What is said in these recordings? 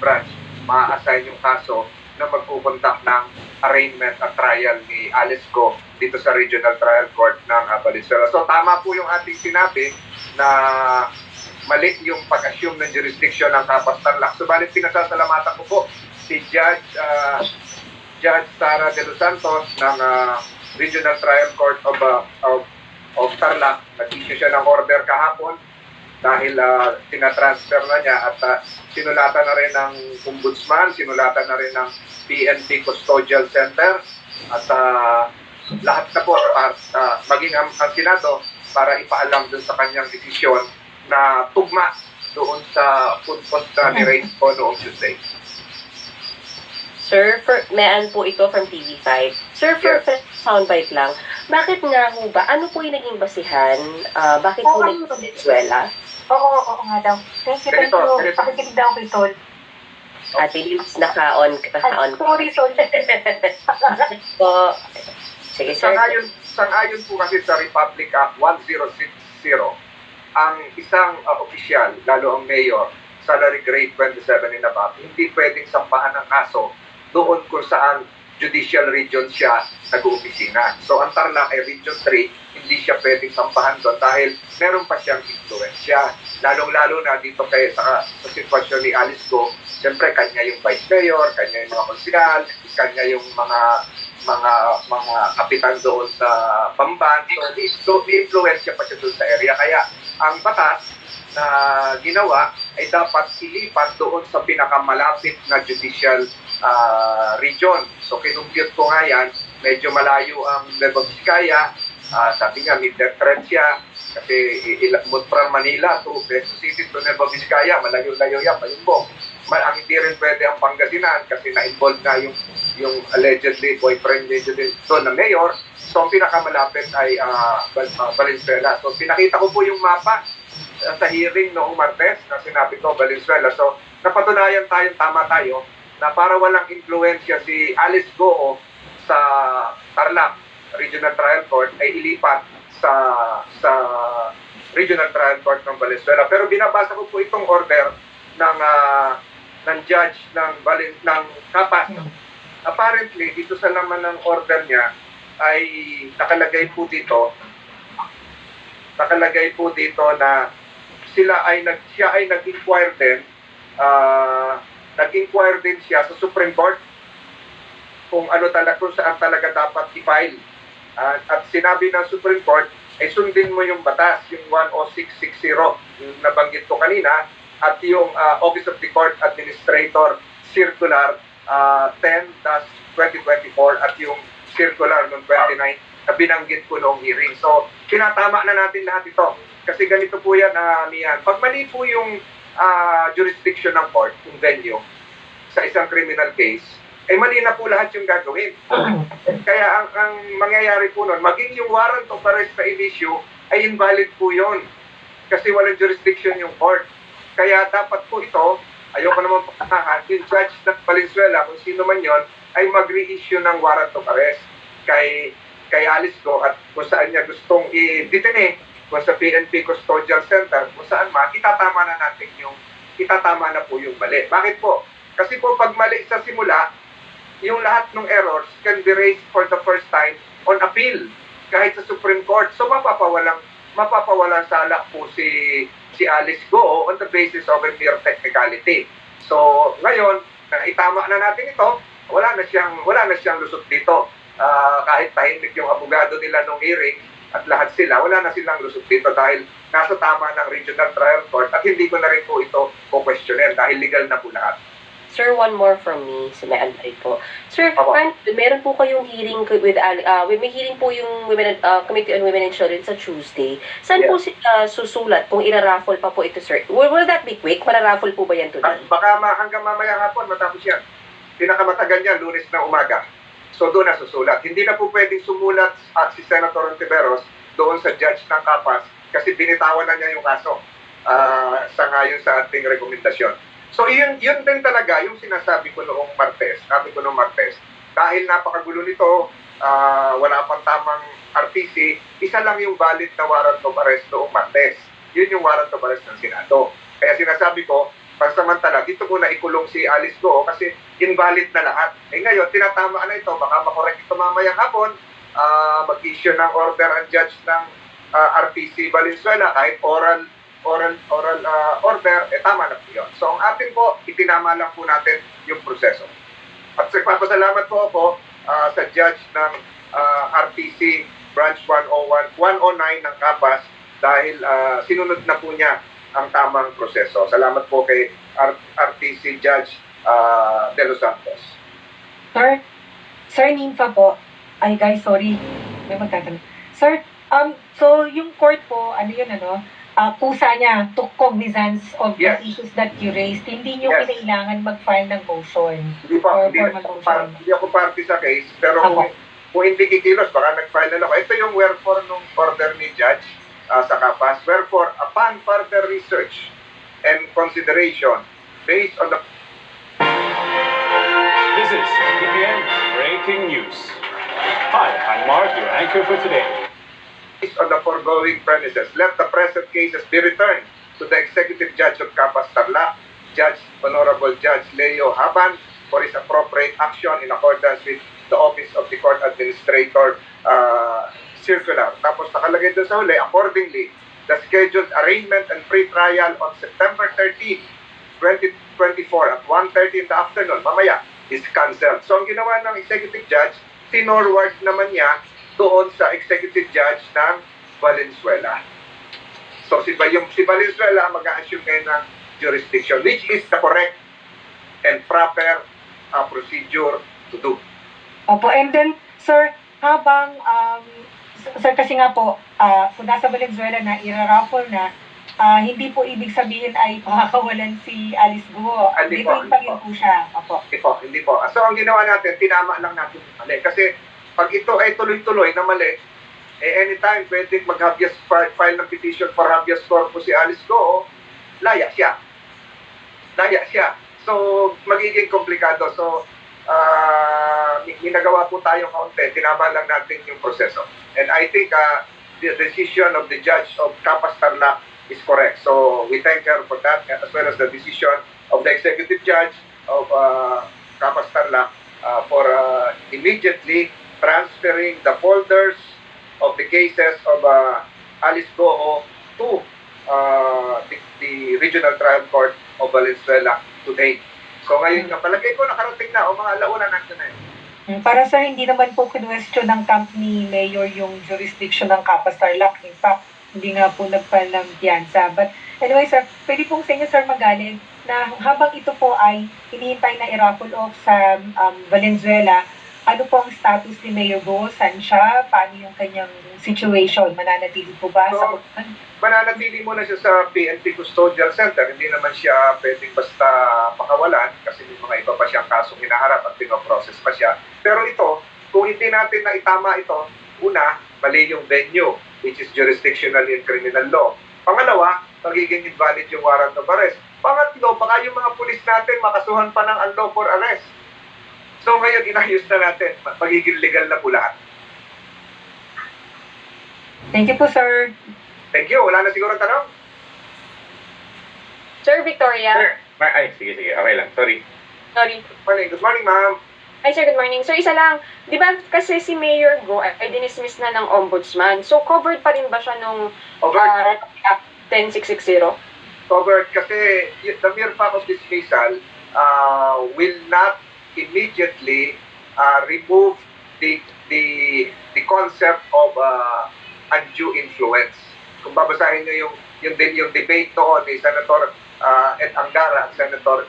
branch, ma-assign yung kaso na magpupunta ng arraignment at trial ni Alice Go dito sa Regional Trial Court ng Valenzuela. So tama po yung ating sinabi na mali yung pag-assume ng jurisdiction ng Kapas Tarlac. Subalit pinasasalamatan ko po si Judge Sara de los Santos ng Regional Trial Court of Tarlac. Nag-issue siya ng order kahapon dahil tinatransfer na niya at sinulatan na rin ng ombudsman, sinulatan na rin ng PNP Custodial Center at lahat na po maging ang Senado para ipaalam dun sa kanyang desisyon na tugma doon sa food cost na ni-raise po noong Tuesday. Sir, mayan po ito from TV5. Sir, for soundbite lang, bakit nga ho ba, ano po yung naging basihan? Bakit po naging Valenzuela? Oo nga daw. Thank you. Pakikinig daw kay Tol. Ate Liz, naka-on. Sorry, Tol. Po. Sige, sir. Sangayon po kasi sa Republic Act 1060, ang isang opisyal, lalo ang mayor, salary grade 27 and above, hindi pwedeng sampahan ng kaso doon kung saan judicial region siya nag-uopisina. So ang Tarlac ay Region 3, hindi siya pwedeng sampahan doon dahil meron pa siyang influensya. Lalong-lalo na dito kayo sa sitwasyon ni Alice Go, siyempre kanya yung vice mayor, kanya yung mga konsyal, kanya yung mga kapitan doon sa Pamban. So may influensya pa siya doon sa area. Kaya ang batas na ginawa ay dapat ilipat doon sa pinakamalapit na judicial region. So kinumpute ko nga yan, medyo malayo ang Nueva Vizcaya, sabi nga mid-death threat siya, kasi from Manila to Quezon City to Nueva Vizcaya, malayo-layo yan, Payumbong. Ang hindi rin pwede ang Pangasinan kasi na-involved na yung allegedly boyfriend niya doon na mayor. So ang pinakamalapit ay Valenzuela. So pinakita ko po yung mapa sa hearing noong Martes na sinabi ko Valenzuela. So napatunayan tama tayo na para walang influensya si Alice Go sa Tarlac Regional Trial Court ay ilipat sa Regional Trial Court ng Valenzuela. Pero binabasa ko po itong order ng judge ng Kapas. Apparently dito sa laman ng order niya ay nakalagay po dito na siya ay nag-inquire din siya sa Supreme Court kung saan talaga dapat i-file. At sinabi ng Supreme Court ay sundin mo yung batas, yung 10660, yung nabanggit ko kanina, at yung Office of the Court Administrator Circular 10-2024 at yung circular noong 29 na binanggit ko noong hearing. So, tinatama na natin lahat ito. Kasi ganito po yan, Mian. Pag mali po yung jurisdiction ng court, yung venue, sa isang criminal case, ay mali na po lahat yung gagawin. Kaya ang mangyayari po nun, maging yung warrant of arrest na in-issue, ay invalid po yun. Kasi walang jurisdiction yung court. Kaya dapat po ito, ayoko naman pagkakahan, yung judge ng Valenzuela, kung sino man yon, ay mag-reissue ng warrant of arrest kay Alice Go at kung saan niya gustong i-detain, kung sa PNP Custodial Center, kung saan itatama na po yung mali. Bakit po? Kasi po pag mali sa simula, yung lahat ng errors can be raised for the first time on appeal kahit sa Supreme Court. So mapapawalang sala po si Alice Go on the basis of a mere technicality. So ngayon, itama na natin ito, wala na siyang lusot dito. Kahit tahimik yung abogado nila nung hearing at lahat sila, wala na silang lusot dito dahil nasa tama ng Regional Trial Court at hindi ko na rin po ito po-questionin dahil legal na po lahat. Sir, one more from me, si May Andrei po. Sir, meron po kayong hearing may hearing po yung Committee on Women and Children sa Tuesday. Saan po susulat kung ira-raffle pa po ito, sir? Will that be quick? Mara-raffle po ba yan today? Baka hanggang mamaya hapon matapos yan. Pinakamatagal yan, Lunes na umaga. So doon na susulat. Hindi na po pwedeng sumulat si Senator Ontiveros doon sa judge ng Kapas kasi binitawan na niya yung kaso sa ngayon sa ating rekomendasyon. So yun din talaga yung sinasabi ko noong Martes, dahil napakagulo nito, wala pang tamang RTC, isa lang yung valid na warrant of arrest noong Martes. Yun yung warrant of arrest ng Senado. Kaya sinasabi ko, pansamantala, dito muna ikulong si Alice Go kasi invalid na lahat. Ngayon, tinatama na ito, baka makorek ito mamayang hapon, mag-issue ng order ang judge ng RTC Valenzuela, kahit oral order, tama na po yun. So, ang atin po, itinama lang po natin yung proseso. At nagpapasalamat po ako sa judge ng RTC Branch 109 ng Capas dahil sinunod na po niya ang tamang proseso. Salamat po kay RTC Judge De Los Santos. Sir Ninfa po. Ay guys, sorry. May magtatanong. Sir, so yung court po, kusa niya took cognizance of Yes. the issues that you raised. Hindi niyo Yes. kinailangan mag-file ng motion. Hindi ako party sa case, pero kung hindi kikilos, baka nag-file na ako. Ito yung wherefore nung order ni Judge sa Capas. Wherefore, upon further research and consideration, based on the This is TPN Breaking News. Hi, I'm Mark, your anchor for today. based on the foregoing premises, let the present cases be returned to the Executive Judge of Capas Tarlac, Honorable Judge Leo Haban, for his appropriate action in accordance with the Office of the Court Administrator circular. Tapos nakalagay doon sa huli, accordingly, the scheduled arraignment and pre-trial on September 13, 2024 at 1:30 in the afternoon, mamaya, is cancelled. So ang ginawa ng Executive Judge, sinorward naman niya doon sa Executive Judge ng Valenzuela. So si Valenzuela mag-a-assume ngayon ng jurisdiction, which is the correct and proper procedure to do. Opo, and then, sir, habang, sir, kasi nga po, kung nasa Valenzuela na, ira-raffle na, hindi po ibig sabihin ay pakakawalan si Alice Guo. Hindi po, Dito pa rin po siya. Opo. Hindi po. So, ang ginawa natin, tinama lang natin mali. Kasi, pag ito ay tuloy-tuloy na mali, anytime pwede mag-habeas file ng petition for habeas corpus si Alice Guo, laya siya. So, magiging komplikado. So, ginagawa po tayong kaunti, tinama lang natin yung proseso. And I think the decision of the judge of Capas Tarlac is correct. So we thank her for that, as well as the decision of the executive judge of Capas Tarlac for immediately transferring the folders of the cases of Alice Goho to the Regional Trial Court of Valenzuela today. So ngayon, palagay ko nakarating na o mga alauna nandun na yun. Para sa hindi naman po kinwestiyon ng company mayor yung jurisdiction ng Capas Tarlac. In fact, hindi nga po nag-file ng piyansa. But anyway, sir, pwede pong sa inyo, sir, magaling na habang ito po ay hinihintay na i-raffle off sa Valenzuela, ano po ang status ni Mayor Go? Saan siya? Paano yung kanyang situation? Mananatili po ba sa Mananatili muna siya sa PNP Custodial Center. Hindi naman siya pwedeng basta pakawalan kasi may mga iba pa siyang kasong hinaharap at pinoprocess pa siya. Pero ito, kung hindi natin na itama ito, una, mali yung venue, which is jurisdictional in criminal law. Pangalawa, magiging invalid yung warrant of arrest. Pangatlo, baka yung mga pulis natin makasuhan pa ng unlawful arrest. So ngayon, inayos na natin. Magiging legal na po lahat. Thank you po, sir. Thank you. Wala na siguro tanong? Sir Victoria. Sir, ay, sige. Okay lang. Sorry. Sorry. Good morning, ma'am. Hi sir, good morning. Sir, isa lang. Di ba kasi si Mayor Go ay dinismiss na ng ombudsman. So covered pa rin ba siya nung Covered. Act 10660? Covered kasi the mere fact of dismissal will not immediately remove the concept of undue influence. Kung babasahin niyo yung debate noon ni Senator Ed Angara at Senator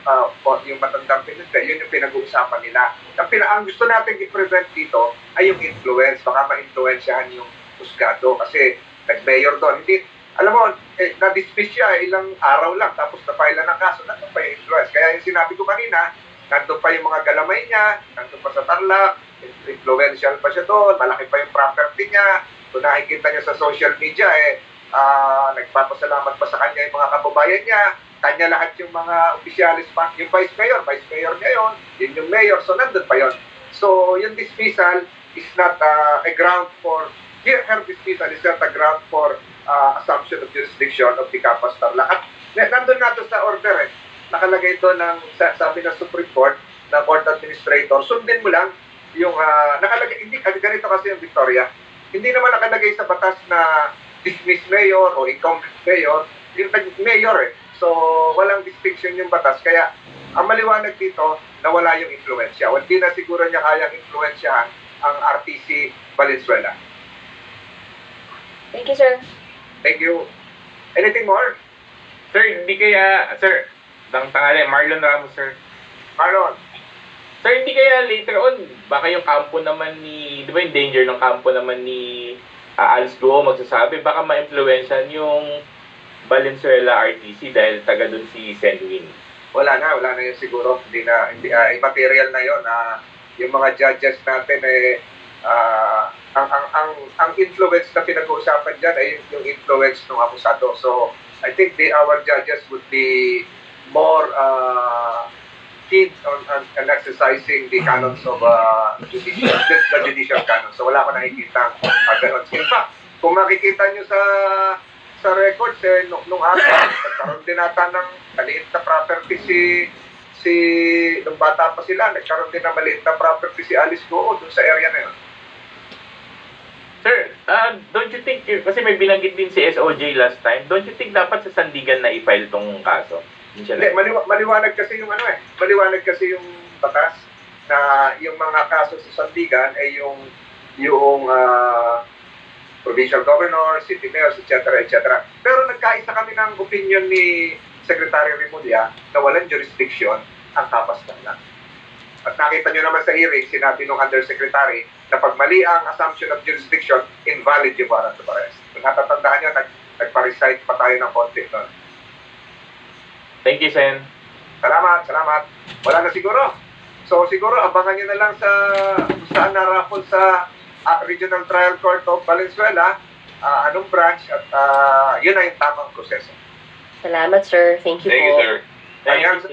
yung matandang pinagda, yun yung pinag-uusapan nila. Ang gusto natin i-prevent dito ay yung influence. Baka ma-influensyahan yung husgado kasi nag-mayor doon. Hindi, alam mo, na-dismiss siya ilang araw lang tapos na-file na ng kaso, nandun pa yung influence. Kaya yung sinabi ko kanina, nandun pa yung mga galamay niya, nandun pa sa Tarlac, influential pa siya doon, malaki pa yung property niya. Kung nakikita niya sa social media, nagpapasalamat pa sa kanya yung mga kababayan niya, kanya lahat yung mga opisyalis pa, yung vice mayor niya yun yung mayor, so nandun pa yun. So yung dismissal is not a ground for, her dismissal is not a ground for assumption of jurisdiction of the Capas Tarlac. At nandun nato sa order nakalagay doon ng sabi ng Supreme Court na court administrator, sundin mo lang yung nakalagay, hindi ganito kasi yung Victoria. Hindi naman nakalagay sa batas na dismiss mayor o incumbent mayor, yung mayor eh. So, walang distinction yung batas. Kaya, ang maliwanag dito, nawala yung influensya. Hindi na siguro niya kayang influensyahan ang RTC Valenzuela. Thank you, sir. Thank you. Anything more? Sir, hindi kaya, sir, tangali, Marlon Ramos, sir. Marlon? Sir, hindi kaya later on, baka yung kampo naman ni, di ba yung danger ng kampo naman ni Alice Guo magsasabi, baka ma-influensyan yung Valenzuela RTC dahil taga dun si Senwin. Wala na yun siguro. Hindi immaterial na yun. Yung mga judges natin ang influence na pinag-uusapan dyan ay yung influence ng akusado. So, I think our judges would be more keen on exercising the canons of the judicial canon. So, wala ko nakikita ganon. In fact, kung makikita nyo sa records, nung araw, nagkaroon din nata ng maliit na property nung bata pa sila, nagkaroon din ng maliit na property si Alice Guo dun sa area na yun. Sir, don't you think, kasi may binanggit din si SOJ last time, don't you think dapat sa Sandigan na i-file tong kaso? Hindi, maliwanag kasi yung maliwanag kasi yung batas na yung mga kaso sa Sandigan ay yung provincial governor, city mayors, etc. Pero nagkaisa kami ng opinion ni Secretary Remulla na walang jurisdiction ang Kapastan lang. At nakita nyo naman sa hearing, sinabi ng Undersecretary na pag mali ang assumption of jurisdiction, invalid yung warrant of arrest. Kung natatandaan nyo, nagpa-recite pa tayo ng konti doon. Thank you, Sen. Salamat. Wala na siguro. So siguro, abangan nyo na lang saan narapol sa Regional Trial Court of Valenzuela, anong branch, at yun na yung tamang proseso. Salamat, sir. Thank you Thank you, po. sir. Ayan, sir.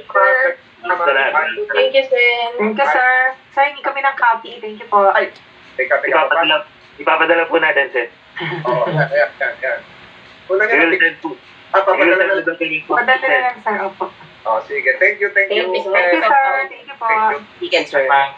Thank you, sir. Thank you, sir. Sir, hindi kami ng copy. Thank you po. Ay, teka pa. Ipapadala po natin, sir. Oo, yan. Una We will nyo, send po. papadala We will na send the document po. Padala na lang, sir. Opo. sige. Thank you. Thank you, sir. Thank you, sir. Thank you po. Thank you. Weekend, sir. Bye.